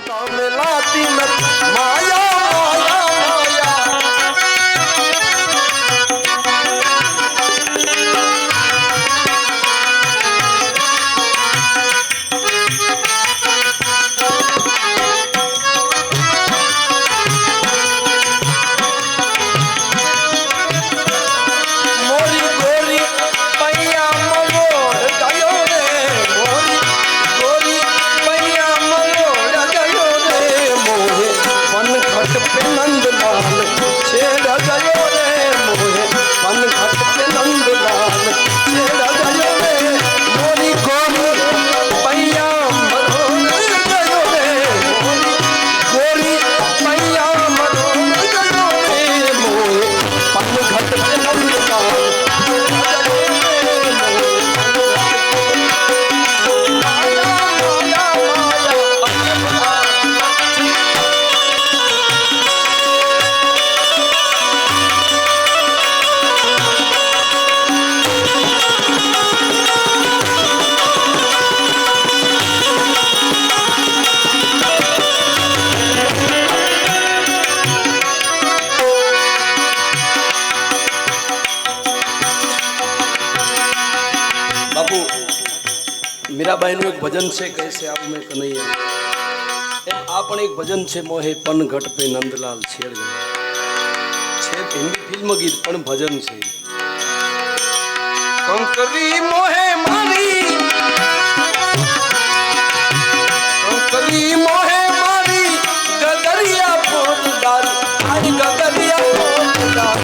वासता में लाती न माया माया माया। मोरी गोरी पैया मरोड़ गयो रे, मोरी गोरी पैया मरोड़ गयो रे, मोहे पनघट पे नंदलाल छेड़ गयो रे, मोहे पनघट पे नंदलाल छेड़ गयो रे, मोरी गोरी पैया मरोड़ गयो रे, मोरी गोरी पैया मरोड़ गयो रे, मोहे पनघट पे नंदलाल बापू मीराबाई નું એક ભજન છે કૈસે આવું મેં કનૈયા એમ આ પણ એક ભજન છે મોહે પનઘટ पे नंदलाल छेड़ गया છે હિન્દી ફિલ્મ ગીત પણ ભજન છે કંકરી મોહે મારી કંકરી મોહે મારી ગગરિયા પોરદાર આજ ગગરિયા પોરદાર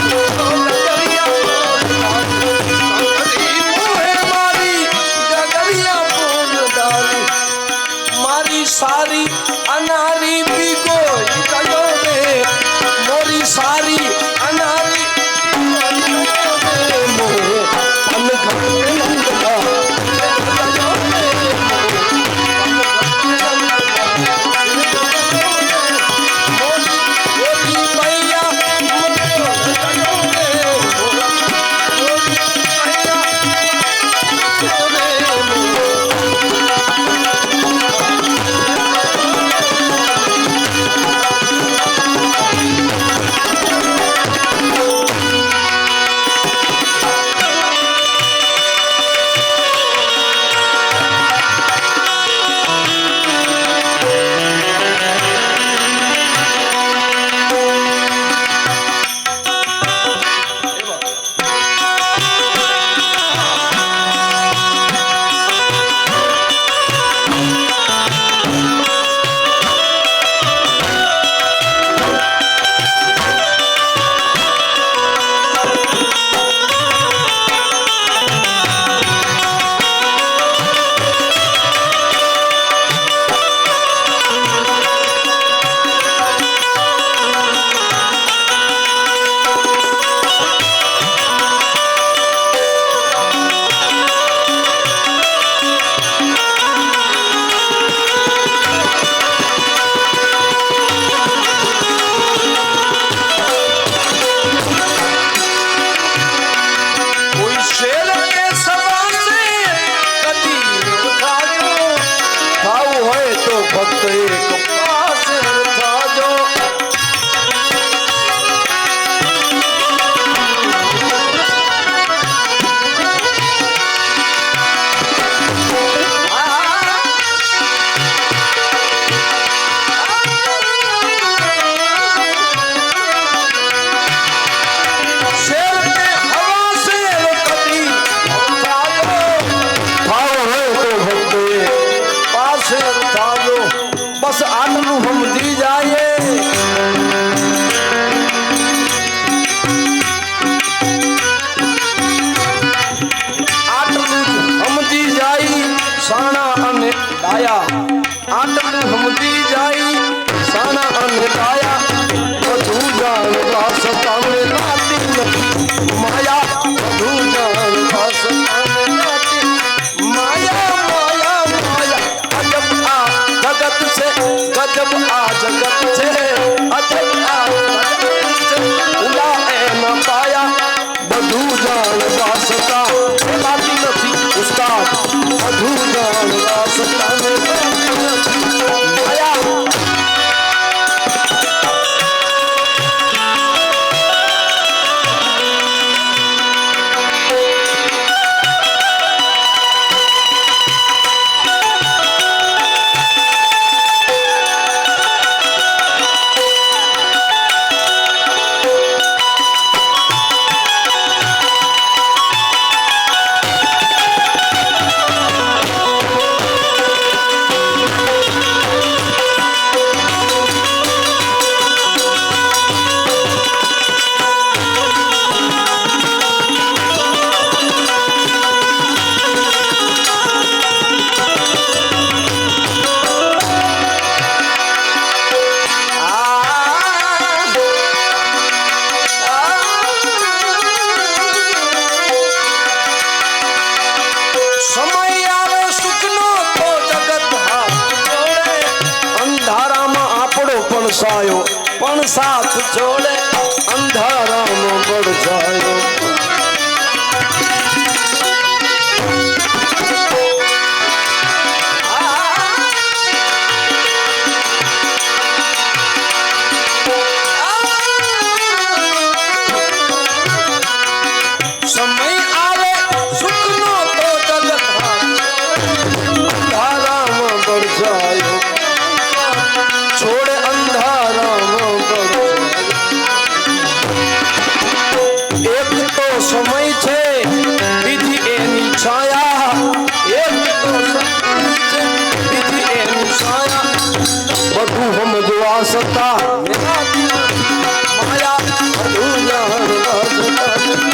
सारी अनारी बिगो गयो रे, मोरी सारी अनारी मोहे पनघट पे नंदलाल मोरी पैया मरोड़ गयो रे, मोरी पैया बस आलू हम दी जाए आटलू हम दी जाई साना अने डाया आटलू हम दी जाई साना अने डाया बधू जान वासता में लाती माया बधू जान वासता में लाती माया माया माया अजब आ जगत से गजब आ जगत से अजब आ जगत से उला न पाया बधू जान वासता लाती नहीं उस्ताद बधू जान वासता में माया बरसायो पण साथ छोड़े अंधारा में बढ़ जायो समय आवे सुखनो तो जगत अंधारा में बढ़ जायो छोड़े अंधारा में बढ़ जायो एक तो समय छे बीजी एनी छाया एक तो समय छे बीजी एनी छाया બધું સમજવા સતા માયા બધું જાણવા સતા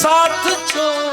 साथ छोड़